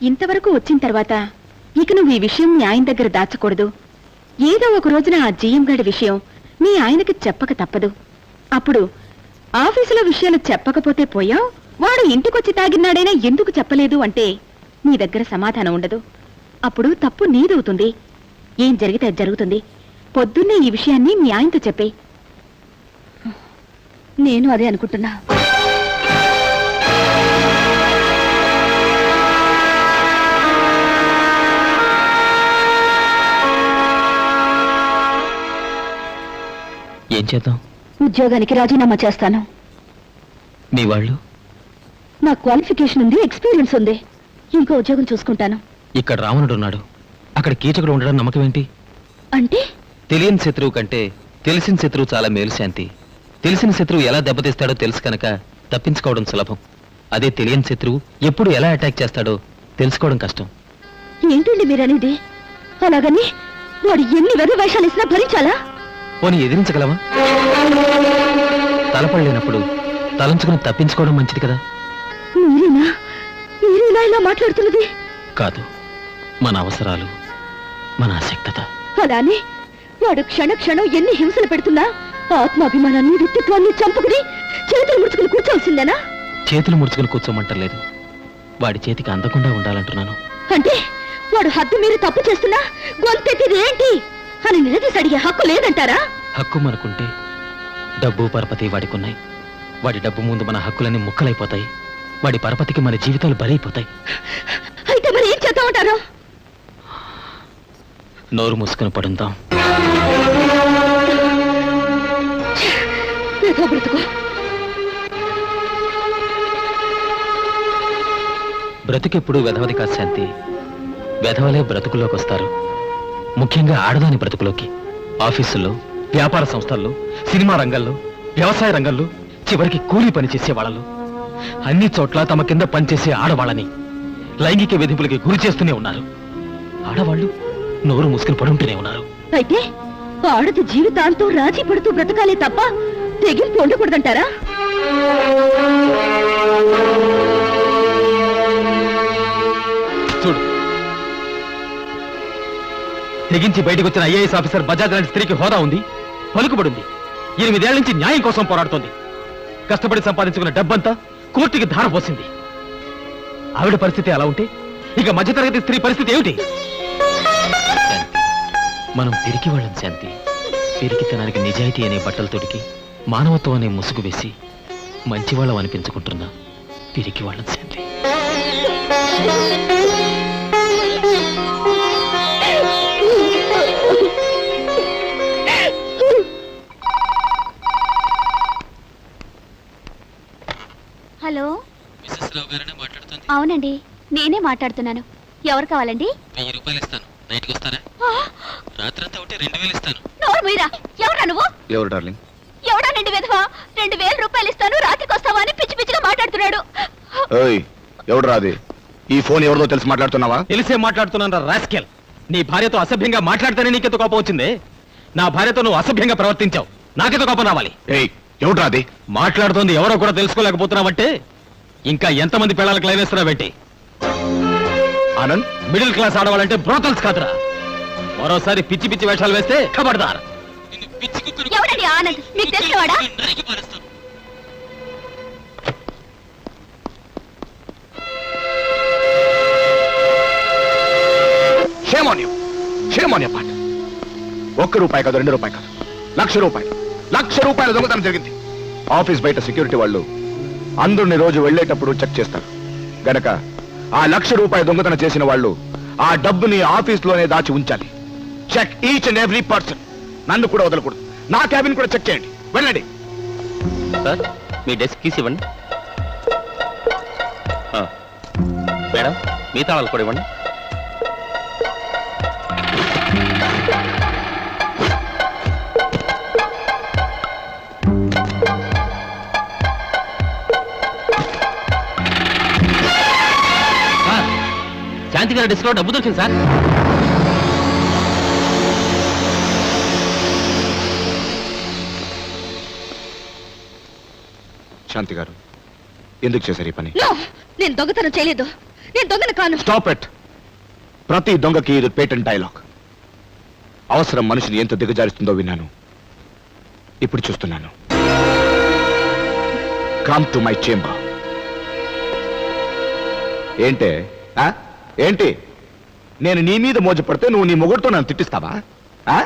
ఇంతవరకు వచ్చిన తర్వాత ఇక నువ్వు ఈ విషయం మీ ఆయన దగ్గర దాచకూడదు. ఏదో ఒక రోజున ఆ జీఎం గడి విషయం మీ ఆయనకి చెప్పక తప్పదు. అప్పుడు ఆఫీసులో విషయాలు చెప్పకపోతే పోయావు, వాడు ఇంటికొచ్చి తాగినాడైనా ఎందుకు చెప్పలేదు అంటే నీ దగ్గర సమాధానం ఉండదు. అప్పుడు తప్పు నీదవుతుంది. ఏం జరిగితే అది జరుగుతుంది. పొద్దున్నే ఈ విషయాన్ని మీ ఆయనతో చెప్పే. నేను అదే అనుకుంటున్నా. ఏం చేద్దాం? ఉద్యోగానికి రాజీనామా చేస్తాను. మీ వాళ్ళు? నా క్వాలిఫికేషన్ ఉంది, ఎక్స్పీరియన్స్ ఉంది. ఇంకో ఉద్యోగం చూసుకుంటాను. ఇక్కడ రావణుడు ఉన్నాడు, అక్కడ కీచకుడు ఉండడం నమ్మకం ఏంటి? అంటే తెలియని శత్రువు కంటే తెలిసిన శత్రువు చాలా మేలు శాంతి. తెలిసిన శత్రువు ఎలా దెబ్బతీస్తాడో తెలుసు కనుక తప్పించుకోవడం సులభం. అదే తెలియని శత్రువు ఎప్పుడు ఎలా అటాక్ చేస్తాడో తెలుసుకోవడం కష్టం. ఏంటండి మీరనేది? అలాగని వాడు ఎన్ని వెర్ర వేషాలు ఇచ్చినా భరించాలా? పోనీ ఎదిరించగలమా? తలపడలేనప్పుడు తలంచుకుని తప్పించుకోవడం మంచిది కదా. మీరేనా ఇలా మాట్లాడుతున్నది? కాదు, మన అవసరాలు, మన ఆసక్తత. అలానే వాడు క్షణ క్షణం ఎన్ని హింసలు పెడుతున్నా ఆత్మాభిమానాన్ని, వ్యక్తిత్వాన్ని చంపుకుని చేతులు ముడుచుకుని కూర్చోవలసిందేనా? చేతులు ముడుచుకుని కూర్చోమంటలేదు, వాడి చేతికి అందకుండా ఉండాలంటున్నాను. అంటే వాడు హద్దు మీరు తప్పు చేస్తున్నా గొంతెత్తిది ఏంటి అని నిలదీసి అడిగే హక్కు లేదంటారా? హక్కు మనకుంటే డబ్బు పరపతి వాడికున్నాయి. వాడి డబ్బు ముందు మన హక్కులన్నీ ముక్కలైపోతాయి. వాడి పరపతికి మన జీవితాలు బలైపోతాయి. అయితే మరి ఏం చేద్దామంటారు? నోరు మూసుకుని పడుందాం. బ్రతుకెప్పుడు వెధవది కాదు శాంతి. వెధవలే బ్రతుకులోకి వస్తారు, ముఖ్యంగా ఆడదాని బ్రతుకులోకి. ఆఫీసుల్లో, వ్యాపార సంస్థల్లో, సినిమా రంగంలో, వ్యవసాయ రంగంలో, చివరికి కూలీ పని చేసే వాళ్ళలో, అన్ని చోట్ల తమ కింద పనిచేసే ఆడవాళ్ళని లైంగిక వేధింపులకి గురి చేస్తూనే ఉన్నారు. ఆడవాళ్ళు నోరు మూసుకుని పడుంటూనే ఉన్నారు. అయితే ఆడది జీవితాంతం రాజీ పడుతూ బ్రతకాలే తప్ప తెగింపు ఉండకూడదంటారా? చూడు, తెగించి బయటకు వచ్చిన ఐఏఎస్ ఆఫీసర్ బజాజ్ లాంటి స్త్రీకి హోదా ఉంది, పలుకుబడింది. 8 ఏళ్ల నుంచి న్యాయం కోసం పోరాడుతోంది. కష్టపడి సంపాదించుకున్న డబ్బంతా కోర్టుకి ధారపోసింది. ఆవిడ పరిస్థితి అలా ఉంటే ఇక మధ్యతరగతి స్త్రీ పరిస్థితి ఏమిటి? మనం పిరికి వాళ్ళం శాంతి. పిరికితనానికి నిజాయితీ అనే బట్టలు తొడికి, మానవత్వం అనే ముసుగు వేసి మంచివాళ్ళం అనిపించుకుంటున్నా పిరికి వాళ్ళం శాంతి. హలో, అవునండి, నేనే మాట్లాడుతున్నాను. ఎవరు కావాలండి? 1000 రూపాయలు ఇస్తాను, నైట్కి వస్తారా? రాత్రంతా ఉంటే 2000 ఇస్తాను. ఎవరా నువ్వు? ఎవరు డార్లింగ్? ఎవడా నిండి విధవా? 2000 రూపాయలు ఇస్తాను, రాత్రికి వస్తావా అని పిచ్చి పిచ్చిగా మాట్లాడుతున్నాడు. ఎవడు రాది? ఈ ఫోన్ ఎవరిదో తెలిసి మాట్లాడుతున్నావా? తెలిసే మాట్లాడుతున్నాను రాస్కెల్. నీ భార్యతో అసభ్యంగా మాట్లాడితేనే నీకెంత కోపం వచ్చింది? నా భార్యతో నువ్వు అసభ్యంగా ప్రవర్తించావు, నాకెంత కోపం రావాలి? ఎవడు రాది? మాట్లాడుతోంది ఎవరో కూడా తెలుసుకోలేకపోతున్నావంటే ఇంకా ఎంతమంది పిల్లలకు లైన్ వేస్తున్నావేంటి? ఆనంద్, మిడిల్ క్లాస్ ఆడవాళ్ళంటే బ్రోతల్స్ కాదురా. మరోసారి పిచ్చి పిచ్చి వేషాలు వేస్తే ఖబర్దార్. ఎవడండి ఆనంద్? మీకు తెలిసేవాడా? Shame on you. Shame on your part. 1 రూపాయి కాదు, 2 రూపాయి కాదు, 1,00,000 రూపాయలు. 1,00,000 రూపాయల దొంగతనం జరిగింది. ఆఫీస్ బయట సెక్యూరిటీ వాళ్ళు అందరిని రోజు వెళ్లేటప్పుడు చెక్ చేస్తారు గనక ఆ 1,00,000 రూపాయల దొంగతనం చేసిన వాళ్ళు ఆ డబ్బుని ఆఫీస్లోనే దాచి ఉంచాలి. Check each and every person. నన్ను కూడా వదలకూడదు. నా క్యాబిన్ కూడా చెక్ చేయండి. వెళ్ళండి. సార్, మీ డెస్క్ కీస్ ఇవ్వండి. మేడం, మీ తాళాలు కూడా ఇవ్వండి. శాంతి గారి డెస్క్ లో డబ్బు దొరికింది సార్. శాంతి గారు, ఎందుకు చేశారు ఈ పని? నేను దొంగతనం చేయలేదు. నేను దొంగను కాను. Stop it. ప్రతి దొంగకి ఇది పేటెంట్ డైలాగ్. అవసరం మనిషిని ఎంత దిగజారిస్తుందో విన్నాను, ఇప్పుడు చూస్తున్నాను. Come to my chamber. ఏంటే ఆ? ఏంటి? నేను నీ మీద మోజపడితే నువ్వు నీ మొగుడుతో నన్ను తిట్టిస్తావా? ఆ?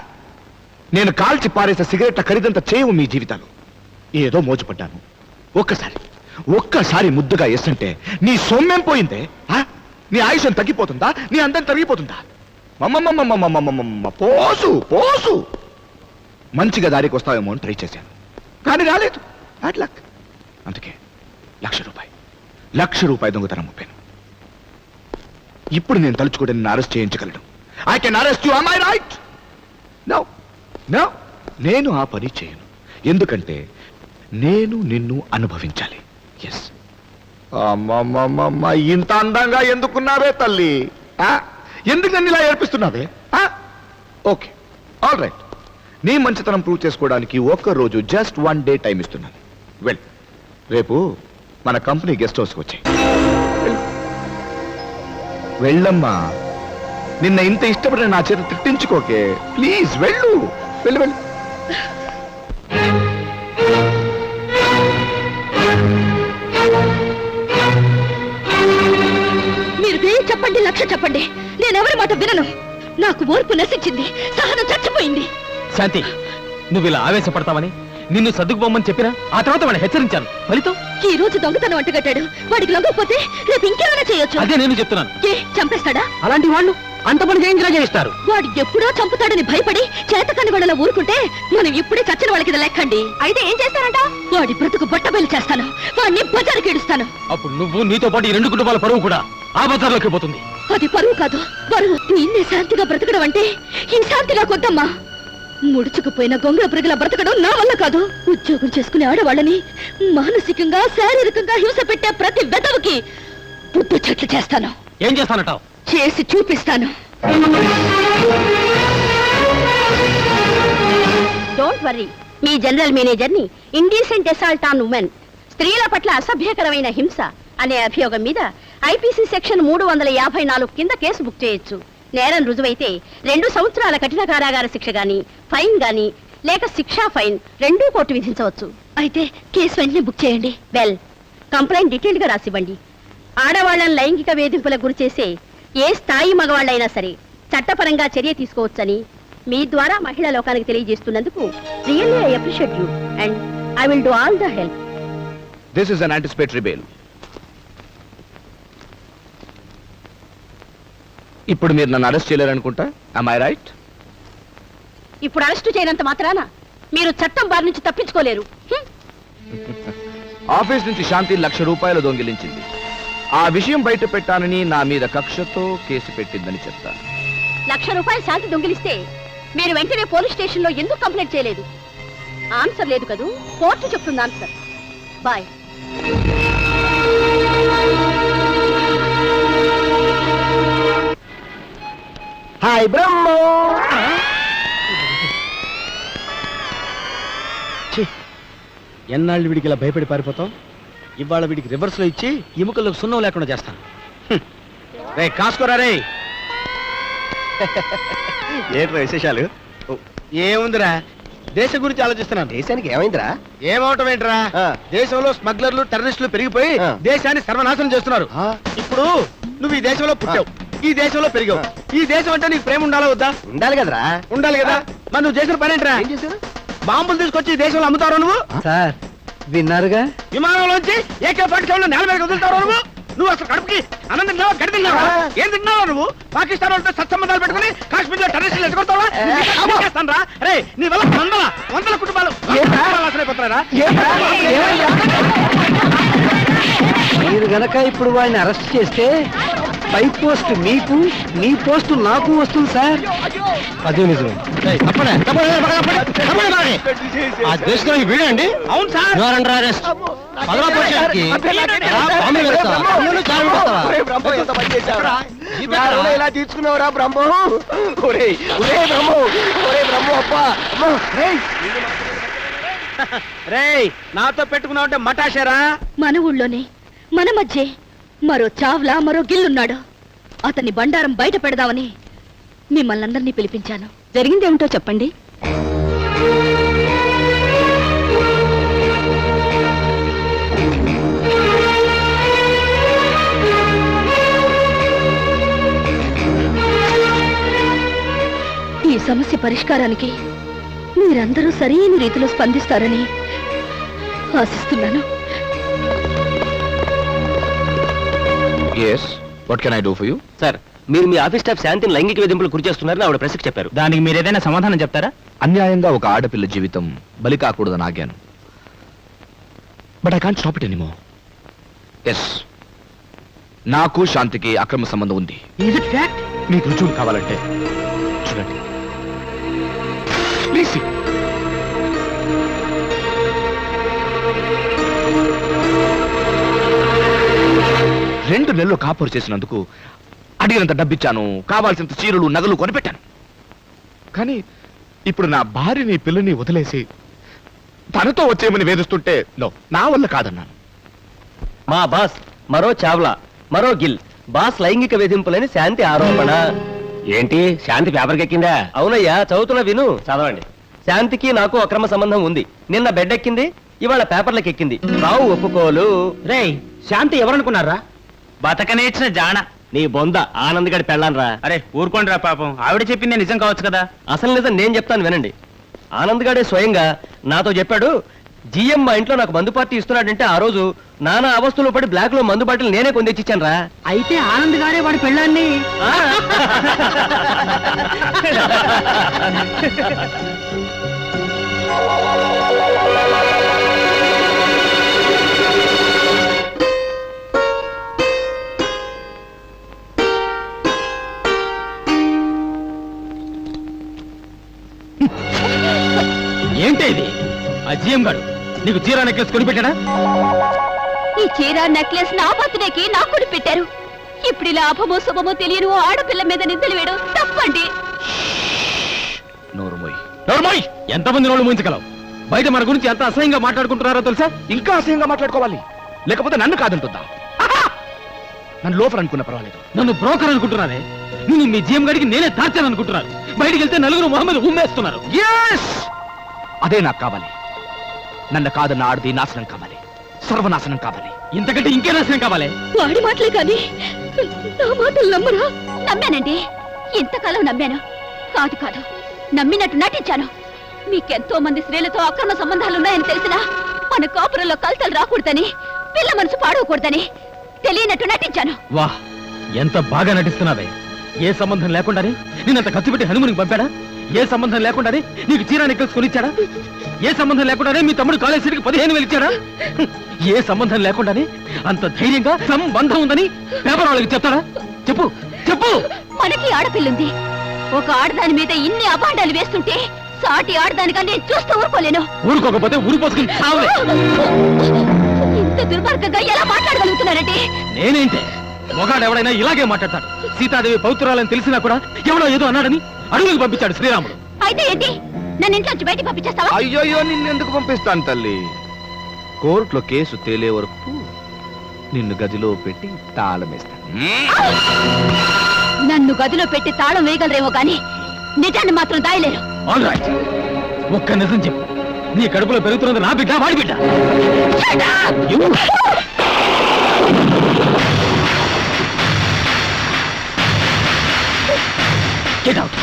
నేను కాల్చి పారేసే సిగరెట్ల ఖరీదంతా చేయవు మీ జీవితాలు. ఏదో మోజపడ్డాను. ఒక్కసారి ముద్దుగా ఎస్సంటే నీ సొమ్మేం పోయిందే? ఆ? నీ ఆయుషం తగ్గిపోతుందా? నీ అందం తరిగిపోతుందా? పోసు పోసు. మంచిగా దారికి వస్తావేమో అని ట్రై చేశాను, కానీ రాలేదు. Bad luck. అందుకే ₹1,00,000 దొంగతనం ముప్పాను. ఇప్పుడు నేను తలుచుకుంటే నిన్ను అరెస్ట్ చేయించగలను. I can arrest you. am I right? No. నేను ఆ పని చేయను. ఎందుకంటే నేను నిన్ను అనుభవించాలి. ఎస్. అమ్మమ్మమ్మమ్మ, ఇంత అందంగా ఎందుకున్నావే తల్లి? ఎందుకు నన్ను ఇలా ఏర్పిస్తున్నావే? Okay, all right. నీ మంచితనం ప్రూవ్ చేసుకోవడానికి ఒక్కరోజు, జస్ట్ 1 day టైం ఇస్తున్నాను. వెల్, రేపు మన కంపెనీ గెస్ట్ హౌస్కి వచ్చాయి. వెళ్ళమ్మా. నిన్న ఇంత ఇష్టపడిన నా చేత తిట్టించుకోకే ప్లీజ్. వెళ్ళు వెళ్ళు వెళ్ళు. మీరు 1000 చెప్పండి, 1,00,000 చెప్పండి, నేనెవరి మాట వినను. నాకు ఓర్పు నశించింది, సహనం చచ్చిపోయింది. శాంతి, నువ్వు ఇలా ఆవేశపడతావని నిన్ను సర్దుకుపోమని చెప్పినా ఆ తర్వాత వాడిని హెచ్చరించాను. ఫలితం ఈ రోజు దొంగతనం అంటగట్టాడు. వాడికి లొంగకపోతే రేపు ఇంకేమైనా చేయొచ్చు. అదే నేను చెప్తున్నాను. ఏ చంపేస్తాడా? అలాంటి వాళ్ళు అంత పని చేయించినా చేయిస్తారు. వాడు ఎప్పుడో చంపుతాడని భయపడి చేతకాని వాళ్ళ ఊరుకుంటే మనం ఇప్పుడే చచ్చిన వాళ్ళకి ఇది లెక్కండి. అయితే ఏం చేస్తారంట? వాడి బ్రతుకు బట్టబయలు చేస్తాను, వాడిని బజారుకి ఈడుస్తాను. అప్పుడు నువ్వు, నీతో పాటు ఈ 2 కుటుంబాల పరువు కూడా ఆ బజార్లోకి పోతుంది. అది పరువు కాదు, బరువు. నిన్నే శాంతిగా బ్రతకడం అంటే ఈ శాంతి నాకొద్దమ్మా. ముడుచుకుపోయిన గొంగళ ప్రజల బ్రతకడం నా వల్ల కాదు. ఉద్యోగం చేసుకునే ఆడవాళ్ళని మానసికంగా, శారీరకంగా హింస పెట్టే ప్రతి వెదవికి బుద్ధి చెట్లు చేస్తాను. ఏం చేస్తానటావు? చేసి చూపిస్తాను. Don't worry, me general manager ని ఇండీసెంట్ అసాల్ట్ ఆన్ ఉమెన్, స్త్రీల పట్ల అసభ్యకరమైన హింస అనే అభియోగం మీద ఐపీసీ సెక్షన్ 354 కింద కేసు బుక్ చేయొచ్చు. నేరం రుజువైతే 2 సంవత్సరాల కఠిన కారాగార శిక్ష గాని, ఫైన్ గాని, లేక శిక్షా ఫైన్ రెండూ కోర్టు విధించవచ్చు. అయితే కేసు వెంటనే బుక్ చేయండి. వెల్, కంప్లైంట్ డీటెయిల్ గా రాసివ్వండి. ఆడవాళ్లను లైంగిక వేధింపులకు గురి చేసే ఏ స్థాయి మగవాళ్ళైనా సరే చట్టపరంగా చర్య తీసుకోవచ్చని మీ ద్వారా మహిళా లోకానికి తెలియజేస్తున్నందుకు really I appreciate you and I will do all the help. This is an anticipatory bail. ఇప్పుడు మీరు నన్ను అరెస్ట్ చేయలేరనుకుంటా. am I right? ఇప్పుడు అరెస్టు చేయనంత మాత్రాన మీరు చట్టం బారి నుంచి తప్పించుకోలేరు. ఆఫీస్ నుంచి శాంతి ₹1,00,000 దొంగిలించింది. ఆ విషయం బయట పెట్టానని నా మీద కక్షతో కేసు పెట్టిందని చెప్తాను. ₹1,00,000 శాంతి దొంగిలిస్తే మీరు వెంటనే పోలీస్ స్టేషన్ లో ఎందుకు కంప్లైంట్ చేయలేదు? ఆన్సర్ లేదు కదూ, కోర్టు చెప్తుంది ఆన్సర్. బాయ్. హాయ్ బ్రహ్మో. ఎన్నాళ్ళు వీడికి ఇలా భయపడి పారిపోతాం? ఇవాళ వీడికి రివర్స్ లో ఇచ్చి ఎముకల్లో సున్నం లేకుండా చేస్తాను. రే కాసుకోరా రే. ఏంట్రా విశేషాలు? ఏముందిరా, దేశం గురించి ఆలోచిస్తున్నాను. దేశానికి ఏమైందిరా? ఏమవటం ఏంట్రా, దేశంలో స్మగ్లర్లు, టెర్రరిస్టులు పెరిగిపోయి దేశాన్ని సర్వనాశనం చేస్తున్నారు. ఇప్పుడు నువ్వు ఈ దేశంలో పుట్టావు, ఈ దేశంలో పెరిగావు. ఈ దేశం అంటే నీకు ప్రేమ ఉండాలా వద్దా? ఉండాలి కదరా. ఉండాలి కదా. మరి నువ్వు చేసిన పని ఏంట్రా? ఏం చేశారు? బాంబులు తీసుకొచ్చి ఈ దేశంలో అమ్ముతావు నువ్వు. సార్ విన్నారుగా, విమానంలోంచి AK-47 నేల మీద వదులుతావు నువ్వు. నువ్వు అసలు కడుపుకి అన్నం తిన్నావా, గడి తిన్నావా, ఏం తిన్నావా నువ్వు? పాకిస్తాన్ వాళ్ళతో సత్సంబంధాలు పెట్టుకుని కాశ్మీర్ లో టెర్రరిస్టులు ఎదుగుతావా? రే, నీ వల్ల వందల కుటుంబాలు నాశనైపోతున్నారా? మీరు గనక ఇప్పుడు వాడిని అరెస్ట్ చేస్తే పై పోస్ట్ మీకు, మీ పోస్ట్ నాకు వస్తుంది సార్. అదే నిజం. ఆ దేశంలో వీడండి. అవును సార్. ఇలా తీర్చుకున్నావురా బ్రహ్మో. రేయ్, నాతో పెట్టుకున్నావు అంటే మటాషారా? మన ఊళ్ళోనే, మన మధ్య మరో చావ్లా మరో గిల్లున్నాడు. అతన్ని బండారం బయట పెడదామని మిమ్మల్ని అందరినీ పిలిపించాను. జరిగిందేమిటో చెప్పండి. ఈ సమస్య పరిష్కారానికి మీరందరూ సరైన రీతిలో స్పందిస్తారని ఆశిస్తున్నాను. Yes, what can I do for you? Sir, మీరు మీ ఆఫీస్ స్టాఫ్ శాంతిని లైంగిక వేధింపులు గురి చేస్తున్నారని ఆవిడ ప్రెస్కి చెప్పారు. దానికి మీరు ఏదైనా సమాధానం చెప్తారా? అన్యాయంగా ఒక ఆడపిల్ల జీవితం బలి కాకూడదని ఆగాను. But I can't stop it anymore. Yes, నాకు శాంతికి అక్రమ సంబంధం ఉంది. Is it fact? మీకు రుజువులు కావాలంటే చూడండి. ప్లీజ్. 2 నెలలు కాపురు చేసినందుకు అడిగినంత డబ్బిచ్చాను, కావాల్సినంత చీరలు నగలు కొనిపెట్టాను. కానీ ఇప్పుడు నా భార్యని పిల్లని వదిలేసి తనతో వచ్చేయమని వేధిస్తుంటే నా వల్ల కాదన్నాను. మా బాస్ మరో చావ్లా మరో గిల్, బాస్ లైంగిక వేధింపులని శాంతి ఆరోపణ. ఏంటి, శాంతి పేపర్కి ఎక్కిందా? అవునయ్యా, చదువుతున్నా విను. చదవండి. శాంతికి నాకు అక్రమ సంబంధం ఉంది. నిన్న బెడ్ ఎక్కింది, ఇవాళ పేపర్లకు ఎక్కింది. రావు ఒప్పుకోలు. రేయ్, శాంతి ఎవరనుకున్నారా? బతకనేచిన జాణ. నీ బొంద ఆనంద్ గడి పెళ్ళాన్రా. అరే ఊరుకోండి రా, పాపం ఆవిడ చెప్పిందే నిజం కావచ్చు కదా. అసలు నిజం నేను చెప్తాను వినండి. ఆనంద్ గడే స్వయంగా నాతో చెప్పాడు, జిఎం మా ఇంట్లో నాకు మందు పార్టీ ఇస్తున్నాడంటే ఆ రోజు నానా అవస్థలు పడి బ్లాక్ లో మందు బాటిల్ నేనే కొందిచ్చిచ్చాను రా. అయితే ఆనంద్ గారే వాడి పెళ్ళాన్ని. ఏంటి ఇది? ఆ జిఎం గాడు నీకు చీర నెక్లెస్ కొనిపెట్టాడా? ఈ చీర నెక్లెస్ నా బర్త్డేకి నాకు కొని పెట్టారు. ఇప్పుడు ఇలా అపమో శుభమో తెలియని ఓ ఆడపిల్ల మీద నిందలు వేయడం తప్పండి. నోర్మోయ్, ఎంతమంది నోళ్ళు ముంచగలవు? బయట మన గురించి ఎంత అసహ్యంగా మాట్లాడుకుంటున్నారో తెలుసా? ఇంకా అసహ్యంగా మాట్లాడుకోవాలి, లేకపోతే నన్ను కాదంటుందా? నన్ను లోఫర్ అనుకున్న పర్వాలేదు. నన్ను బ్రోకర్ అనుకుంటున్నారే? నేను మీ జిఎం గడికి నేనే తార్చాను అనుకుంటున్నారు. బయటికి వెళ్తే నలుగురు మొహమ్మద్ ఉమ్మేస్తున్నారు. Yes! అదే నాకు కావాలి. నన్ను కాదన్న ఆడది నాశనం కావాలి, సర్వనాశనం కావాలి. ఇంతకంటే ఇంకే నాశనం కావాలి. వాడి మాటలే కానీ నా మాటలు నమ్మరా? నమ్మానండి, ఇంతకాలం నమ్మాను. కాదు కాదు, నమ్మినట్టు నటించాను. మీకెంతో మంది స్త్రీలతో అక్రమ సంబంధాలున్నాయని తెలిసినా మన కాపురంలో కలతలు రాకూడదని, పిల్ల మనసు పాడవకూడదని తెలియనట్టు నటించాను. వాహ్, ఎంత బాగా నటిస్తున్నావే. ఏ సంబంధం లేకుండానే నేనంత ఖర్చు పెట్టి హనుమూనికి పంపాడా? ఏ సంబంధం లేకుండానే నీకు చీర నెక్లెస్ కొనిచ్చాడా? ఏ సంబంధం లేకుండానే మీ తమ్ముడు కాలేజ్ సీటుకి 15,000 ఇచ్చాడా? ఏ సంబంధం లేకుండానే అంత ధైర్యంగా సంబంధం ఉందని పేపర్ వాళ్ళకి చెప్తాడా? చెప్పు చెప్పు. మనకి ఆడపిల్లుంది. ఒక ఆడదాని మీద ఇన్ని అభాండాలు వేస్తుంటే సాటి ఆడదానిగా నేను చూస్తూ ఊరుకోలేను. ఊరుకోకపోతే ఊరు పోసుకుని చావలే. ఇంత దుర్మార్గంగా ఎలా మాట్లాడగలుగుతున్నారంటే? నేనేంటే, మొగాడు ఎవడైనా ఇలాగే మాట్లాడతాడు. సీతాదేవి పౌత్రాలని తెలిసినా కూడా ఎవడో ఏదో అన్నాడని అడుగులకు పంపించాడు శ్రీరాముడు. అయితే ఏంటి, నన్ను ఇంట్లోంచి బయటికి పంపించేస్తావా? అయ్యో, నిన్నెందుకు పంపిస్తాను తల్లి? కోర్టులో కేసు తేలే వరకు నిన్ను గదిలో పెట్టి తాళం వేస్తాను. నన్ను గదిలో పెట్టి తాళం వేయగలరేమో కానీ నిజాన్ని మాత్రం దాయలేరు. ఆల్ రైట్, ఒక్క నిజం చెప్పు. నీ కడుపులో పెరుగుతున్నది నా బిడ్డ, వాడి బిడ్డ? Get out.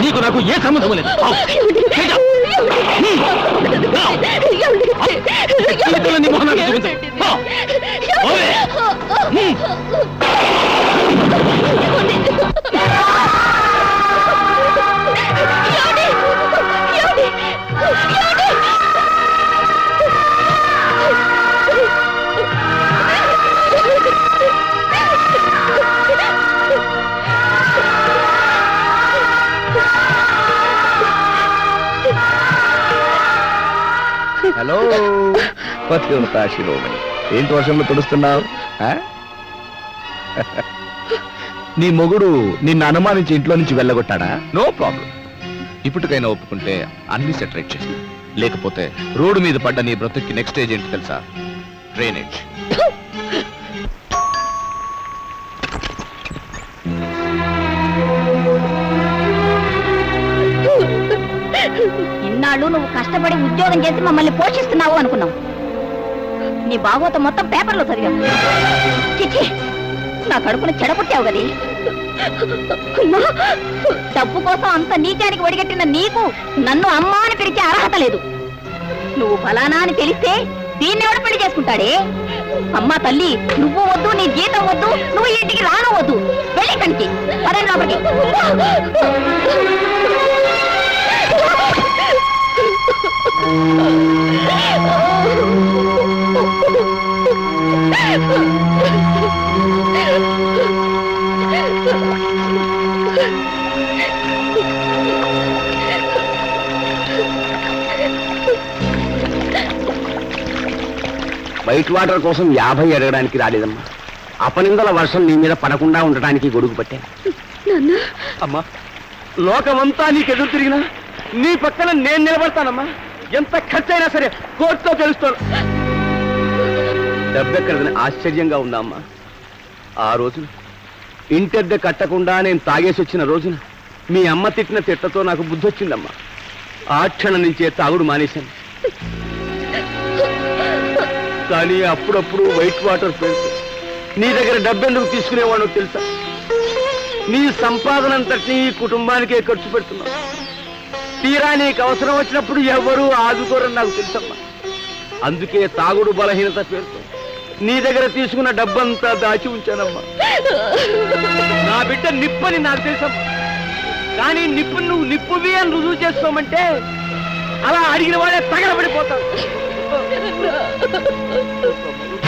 నీకు నాకు ఏ సంబంధం లేదు. Get out. నీ మొహనాన్ని చూపించు. ఓవే. హలో పతివ్రత శిరోమణి, ఏంటి వర్షంలో తుడుస్తున్నావు? నీ మొగుడు నిన్ను అనుమానించి ఇంట్లో నుంచి వెళ్ళగొట్టాడా? No problem. ఇప్పటికైనా ఒప్పుకుంటే అన్ని సెటరేట్ చేస్తా. లేకపోతే రోడ్డు మీద పడ్డ నీ బ్రతుక్కి నెక్స్ట్ స్టేజ్ ఏంటి తెలుసా? డ్రైనేజ్. ఇన్నాళ్ళు నువ్వు కష్టపడి ఉద్యోగం చేసి మమ్మల్ని పోషిస్తున్నావు అనుకున్నావు. నీ బాగోత మొత్తం పేపర్లో చదివావు. చిచ్చి, నా కడుపును చెడపుట్టావు గది. డబ్బు కోసం అంత నీచానికి ఒడిగట్టిన నీకు నన్ను అమ్మా అని పిలిచే అర్హత లేదు. నువ్వు ఫలానా అని తెలిస్తే దీన్ని ఎవడు పెళ్లి చేసుకుంటాడే? అమ్మా తల్లి, నువ్వు వద్దు, నీ జీతం వద్దు, నువ్వు ఇంటికి రాను వద్దు. వెళ్ళి కనికి పదండి లోపలికి. వైట్ వాటర్ కోసం 50 అడగడానికి రాలేదమ్మా. అపనిందల వర్షం నీ మీద పడకుండా ఉండటానికి గొడుగు పట్టాను. అమ్మా, లోకమంతా నీకు ఎదురు తిరిగినా నీ పక్కన నేను నిలబడతానమ్మా. ఎంత ఖర్చైనా సరే కోర్టుతో తెలుస్తాను. డబ్బెక్కడదని ఆశ్చర్యంగా ఉందా అమ్మా? ఆ రోజున ఇంటెద్దె కట్టకుండా నేను తాగేసి వచ్చిన రోజున మీ అమ్మ తిట్టిన తిట్టతో నాకు బుద్ధి వచ్చిందమ్మా. ఆ క్షణం నుంచే తాగుడు మానేశాను. కానీ అప్పుడప్పుడు వైట్ వాటర్ పెడుతూ నీ దగ్గర డబ్బెందుకు తీసుకునేవాడో తెలుసా? నీ సంపాదన అంతటినీ ఈ కుటుంబానికే ఖర్చు పెడుతున్నావు. తీరా నీకు అవసరం వచ్చినప్పుడు ఎవరు ఆదుకోరని నాకు తెలుసమ్మా. అందుకే తాగుడు బలహీనత పేరుతో నీ దగ్గర తీసుకున్న డబ్బంతా దాచి ఉంచానమ్మా. నా బిడ్డ నిప్పని నాకు తెలుసమ్మా. కానీ నిప్పు నువ్వు నిప్పువి అని రుజువు చేసుకోమంటే అలా అడిగిన వాడే తగలబడిపోతావు.